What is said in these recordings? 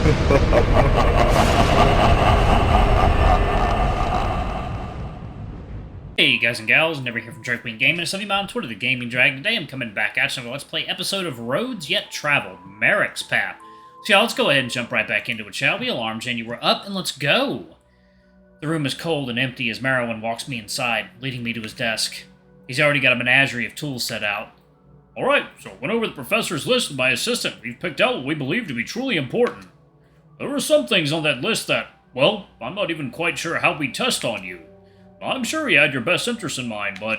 Hey guys and gals, Never here from Drake Queen Gaming, and something on Twitter, the Gaming Dragon. Today I'm coming back at you with a Let's Play episode of Roads Yet Traveled, Merrick's Path. So yeah, let's go ahead and jump right back into it, shall we? Alarm chain, you were up, and let's go! The room is cold and empty as Marrowyn walks me inside, leading me to his desk. He's already got a menagerie of tools set out. Alright, so I went over the professor's list with my assistant. We've picked out what we believe to be truly important. There are some things on that list that, well, I'm not even quite sure how we test on you. I'm sure he had your best interests in mind, but...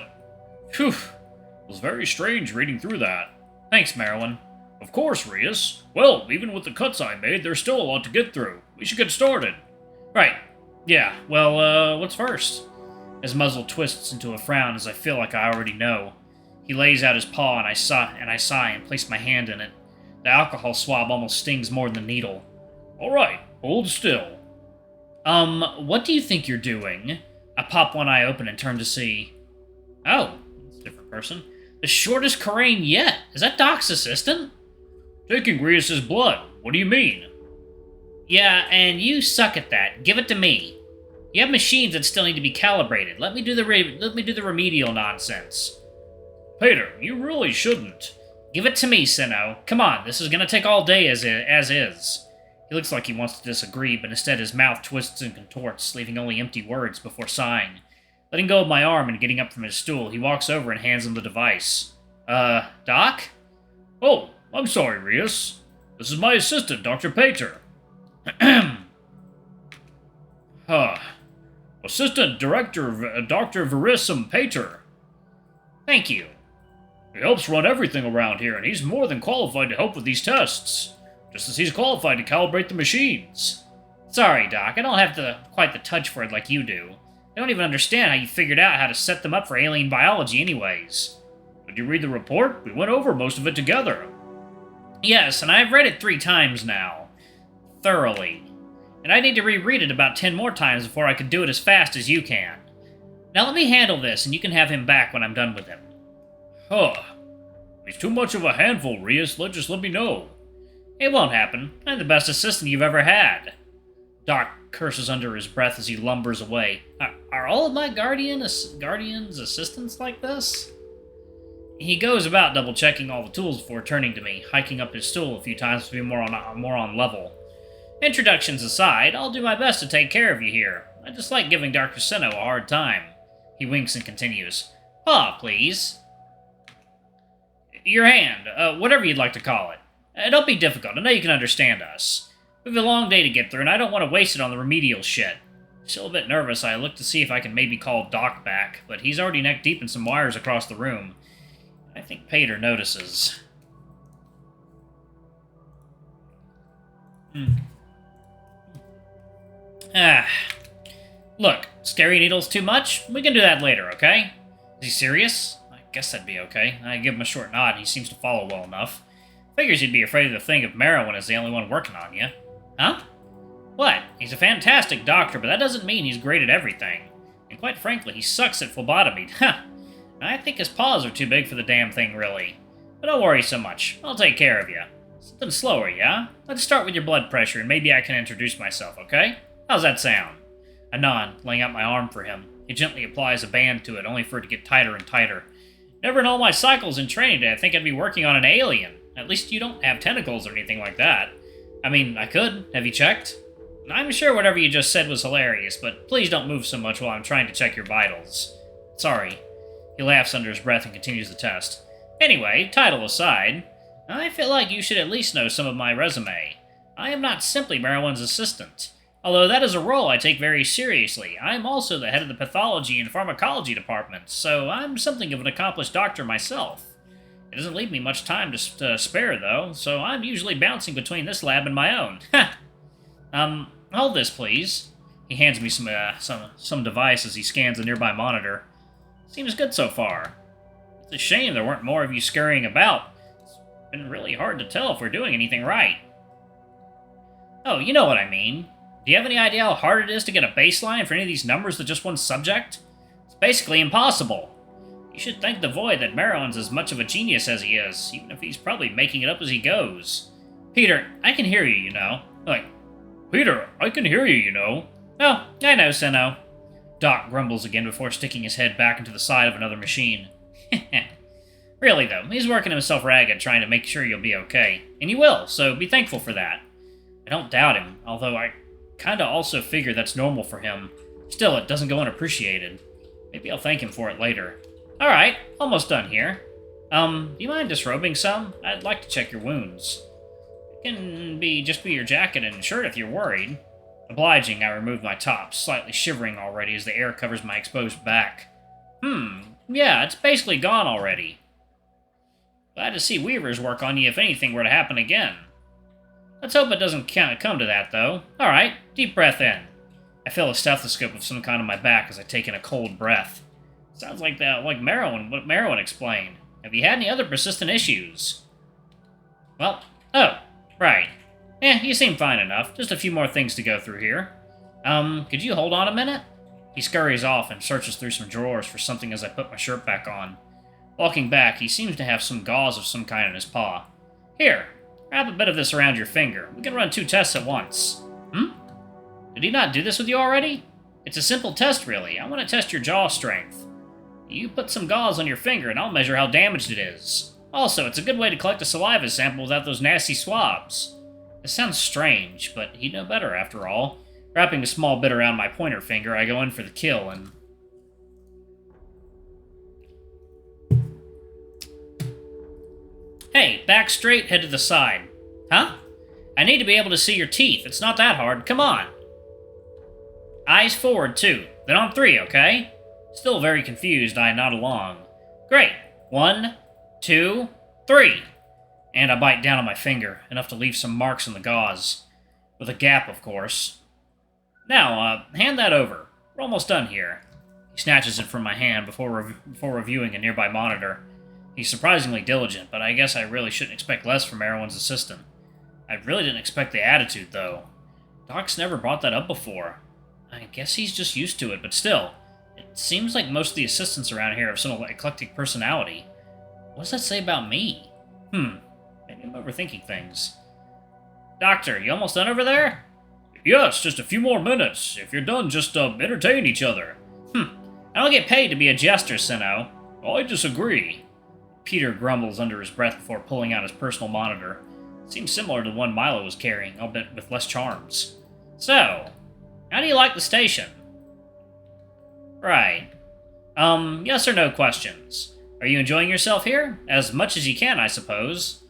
Phew, it was very strange reading through that. Thanks, Marrowyn. Of course, Rias. Well, even with the cuts I made, there's still a lot to get through. We should get started. Right. Yeah, well, what's first? His muzzle twists into a frown as I feel like I already know. He lays out his paw and I sigh and place my hand in it. The alcohol swab almost stings more than the needle. Alright, hold still. What do you think you're doing? I pop one eye open and turn to see... Oh, it's a different person. The shortest Carain yet! Is that Doc's assistant? Taking Rias' blood. What do you mean? Yeah, and you suck at that. Give it to me. You have machines that still need to be calibrated. Let me do the remedial nonsense. Paytr, you really shouldn't. Give it to me, Sinnoh. Come on, this is gonna take all day as is. He looks like he wants to disagree, but instead his mouth twists and contorts, leaving only empty words before sighing. Letting go of my arm and getting up from his stool, he walks over and hands him the device. Doc? Oh, I'm sorry, Rias. This is my assistant, Dr. Paytr. Assistant Director Dr. Verisum Paytr. Thank you. He helps run everything around here, and he's more than qualified to help with these tests. Just as he's qualified to calibrate the machines. Sorry, Doc, I don't have quite the touch for it like you do. I don't even understand how you figured out how to set them up for alien biology anyways. Did you read the report? We went over most of it together. Yes, and I've read it 3 times now. Thoroughly. And I need to reread it about 10 more times before I can do it as fast as you can. Now let me handle this, and you can have him back when I'm done with him. He's too much of a handful, Rias. Just let me know. It won't happen. I'm the best assistant you've ever had. Doc curses under his breath as he lumbers away. Are all of my guardians assistants like this? He goes about double-checking all the tools before turning to me, hiking up his stool a few times to be more on level. Introductions aside, I'll do my best to take care of you here. I just like giving Dr. Sinnoh a hard time. He winks and continues. Paw, please. Your hand, whatever you'd like to call it. Don't be difficult. I know you can understand us. We have a long day to get through, and I don't want to waste it on the remedial shit. Still a bit nervous, I look to see if I can maybe call Doc back, but he's already neck deep in some wires across the room. I think Paytr notices. Look, scary needles too much? We can do that later, okay? Is he serious? I guess that'd be okay. I give him a short nod, and he seems to follow well enough. Figures you'd be afraid of the thing if Marrowyn is the only one working on you. Huh? What? He's a fantastic doctor, but that doesn't mean he's great at everything. And quite frankly, he sucks at phlebotomy. I think his paws are too big for the damn thing, really. But don't worry so much. I'll take care of you. Something slower, yeah? Let's start with your blood pressure, and maybe I can introduce myself, okay? How's that sound? I nod, laying out my arm for him. He gently applies a band to it, only for it to get tighter and tighter. Never in all my cycles in training did I think I'd be working on an alien. At least you don't have tentacles or anything like that. I mean, I could. Have you checked? I'm sure whatever you just said was hilarious, but please don't move so much while I'm trying to check your vitals. Sorry. He laughs under his breath and continues the test. Anyway, title aside, I feel like you should at least know some of my resume. I am not simply Marrowyn's assistant. Although that is a role I take very seriously, I am also the head of the pathology and pharmacology departments, so I'm something of an accomplished doctor myself. It doesn't leave me much time to spare, though, so I'm usually bouncing between this lab and my own. Hold this, please. He hands me some device as he scans a nearby monitor. Seems good so far. It's a shame there weren't more of you scurrying about. It's been really hard to tell if we're doing anything right. Oh, you know what I mean. Do you have any idea how hard it is to get a baseline for any of these numbers with just one subject? It's basically impossible. You should thank the Void that Marrowyn's as much of a genius as he is, even if he's probably making it up as he goes. Paytr, I can hear you, you know. Like, Peter, I can hear you, you know. Oh, I know, Senno. Doc grumbles again before sticking his head back into the side of another machine. Really, though, he's working himself ragged trying to make sure you'll be okay. And you will, so be thankful for that. I don't doubt him, although I kinda also figure that's normal for him. Still, it doesn't go unappreciated. Maybe I'll thank him for it later. Alright, almost done here. Do you mind disrobing some? I'd like to check your wounds. It can just be your jacket and shirt if you're worried. Obliging, I remove my top, slightly shivering already as the air covers my exposed back. Yeah, it's basically gone already. Glad to see Weaver's work on you if anything were to happen again. Let's hope it doesn't come to that, though. Alright, deep breath in. I feel a stethoscope of some kind on my back as I take in a cold breath. Sounds like Marrowyn, what Marrowyn explained. Have you had any other persistent issues? Well, oh, right. You seem fine enough. Just a few more things to go through here. Could you hold on a minute? He scurries off and searches through some drawers for something as I put my shirt back on. Walking back, he seems to have some gauze of some kind in his paw. Here, wrap a bit of this around your finger. We can run 2 tests at once. Did he not do this with you already? It's a simple test, really. I want to test your jaw strength. You put some gauze on your finger, and I'll measure how damaged it is. Also, it's a good way to collect a saliva sample without those nasty swabs. It sounds strange, but he'd know better after all. Wrapping a small bit around my pointer finger, I go in for the kill and... Hey, back straight, head to the side. Huh? I need to be able to see your teeth. It's not that hard. Come on. Eyes forward, too. Then on 3, okay? Still very confused, I nod along. Great. 1, 2, 3. And I bite down on my finger, enough to leave some marks in the gauze. With a gap, of course. Now, hand that over. We're almost done here. He snatches it from my hand before reviewing a nearby monitor. He's surprisingly diligent, but I guess I really shouldn't expect less from Marrowyn's assistant. I really didn't expect the attitude, though. Doc's never brought that up before. I guess he's just used to it, but still. It seems like most of the assistants around here have some eclectic personality. What does that say about me? Maybe I'm overthinking things. Doctor, you almost done over there? Yes, just a few more minutes. If you're done, just, entertain each other. I don't get paid to be a jester, Senno. I disagree. Peter grumbles under his breath before pulling out his personal monitor. It seems similar to the one Milo was carrying, albeit with less charms. So, how do you like the station? Right. Yes or no questions. Are you enjoying yourself here? As much as you can, I suppose.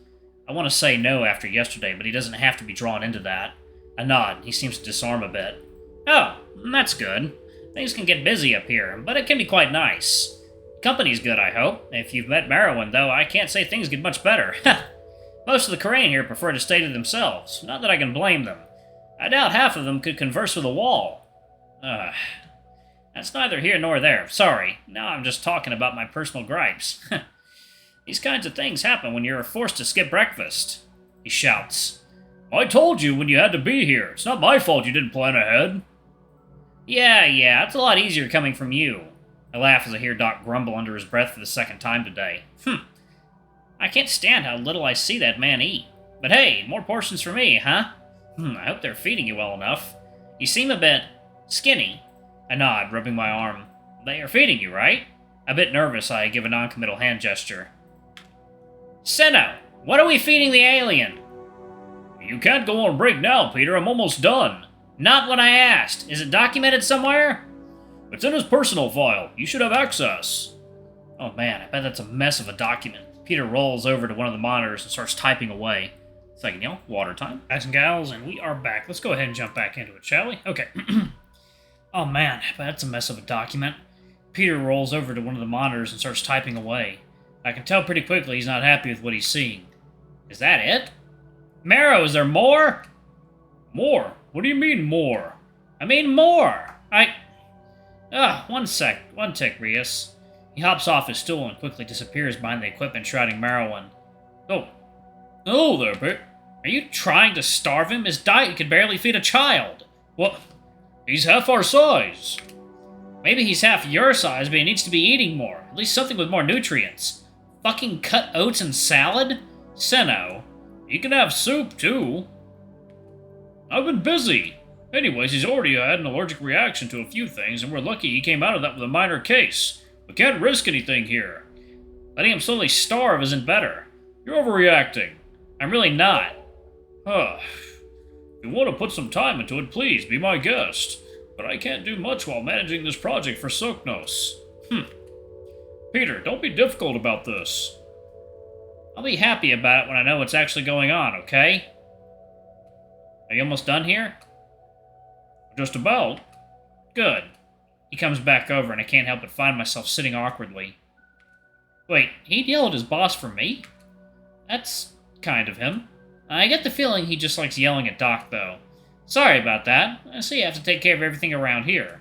I want to say no after yesterday, but he doesn't have to be drawn into that. I nod. He seems to disarm a bit. Oh, that's good. Things can get busy up here, but it can be quite nice. Company's good, I hope. If you've met Marrowyn, though, I can't say things get much better. Most of the Carain here prefer to stay to themselves. Not that I can blame them. I doubt half of them could converse with a wall. That's neither here nor there. Sorry. Now I'm just talking about my personal gripes. These kinds of things happen when you're forced to skip breakfast. He shouts. I told you when you had to be here. It's not my fault you didn't plan ahead. Yeah, it's a lot easier coming from you. I laugh as I hear Doc grumble under his breath for the second time today. I can't stand how little I see that man eat. But hey, more portions for me, huh? I hope they're feeding you well enough. You seem a bit skinny. I nod, rubbing my arm. They are feeding you, right? A bit nervous, I give a non-committal hand gesture. Senno, what are we feeding the alien? You can't go on break now, Peter. I'm almost done. Not what I asked. Is it documented somewhere? It's in his personal file. You should have access. Oh man, I bet that's a mess of a document. Peter rolls over to one of the monitors and starts typing away. Second, water time. Guys and gals, and we are back. Let's go ahead and jump back into it, shall we? Okay. Oh man, that's a mess of a document. Peter rolls over to one of the monitors and starts typing away. I can tell pretty quickly he's not happy with what he's seeing. Is that it? Marrow, is there more? More? What do you mean more? I mean more! One tick, Rias. He hops off his stool and quickly disappears behind the equipment, shouting Marrowyn. Oh there, Pete. Are you trying to starve him? His diet could barely feed a child. What? He's half our size. Maybe he's half your size, but he needs to be eating more. At least something with more nutrients. Fucking cut oats and salad? Senno. He can have soup, too. I've been busy. Anyways, he's already had an allergic reaction to a few things, and we're lucky he came out of that with a minor case. We can't risk anything here. Letting him slowly starve isn't better. You're overreacting. I'm really not. If you want to put some time into it, please, be my guest. But I can't do much while managing this project for Soknos. Peter, don't be difficult about this. I'll be happy about it when I know what's actually going on, okay? Are you almost done here? Just about. Good. He comes back over, and I can't help but find myself sitting awkwardly. Wait, he'd yell at his boss for me? That's kind of him. I get the feeling he just likes yelling at Doc, though. Sorry about that. I see you have to take care of everything around here.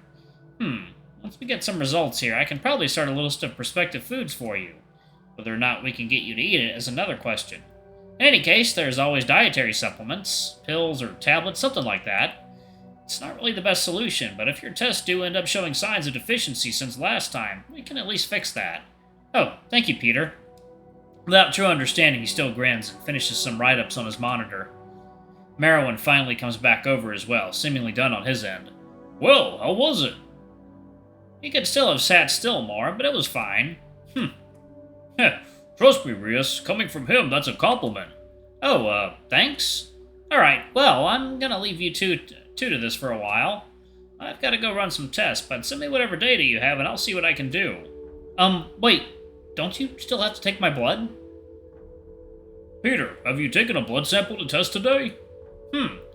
Once we get some results here, I can probably start a list of prospective foods for you. Whether or not we can get you to eat it is another question. In any case, there's always dietary supplements, pills or tablets, something like that. It's not really the best solution, but if your tests do end up showing signs of deficiency since last time, we can at least fix that. Oh, thank you, Peter. Without true understanding, he still grins and finishes some write-ups on his monitor. Marrowyn finally comes back over as well, seemingly done on his end. Well, how was it? He could still have sat still more, but it was fine. Trust me, Rias. Coming from him, that's a compliment. Oh, thanks? Alright, well, I'm gonna leave you two to this for a while. I've gotta go run some tests, but send me whatever data you have and I'll see what I can do. Wait, don't you still have to take my blood? Peter, have you taken a blood sample to test today?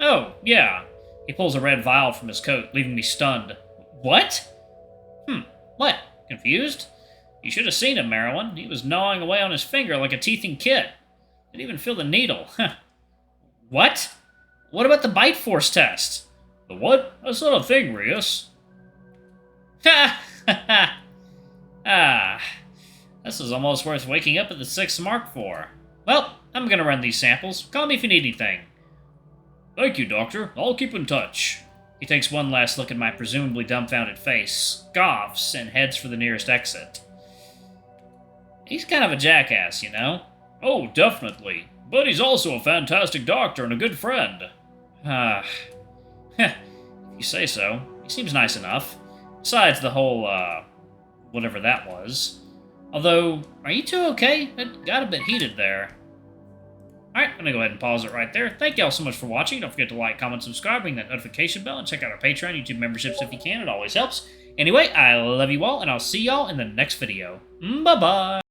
Oh, yeah. He pulls a red vial from his coat, leaving me stunned. What? What? Confused? You should have seen him, Marrowyn. He was gnawing away on his finger like a teething kid. Didn't even feel the needle. What? What about the bite force test? The what? That's not a thing, Rias. This is almost worth waking up at the 6th mark for. Well, I'm gonna run these samples. Call me if you need anything. Thank you, Doctor. I'll keep in touch. He takes one last look at my presumably dumbfounded face, scoffs, and heads for the nearest exit. He's kind of a jackass, you know? Oh, definitely. But he's also a fantastic doctor and a good friend. If you say so. He seems nice enough. Besides the whole, whatever that was. Although, are you two okay? It got a bit heated there. Alright, I'm going to go ahead and pause it right there. Thank y'all so much for watching. Don't forget to like, comment, subscribe, ring that notification bell, and check out our Patreon, YouTube memberships if you can. It always helps. Anyway, I love you all, and I'll see y'all in the next video. Bye-bye!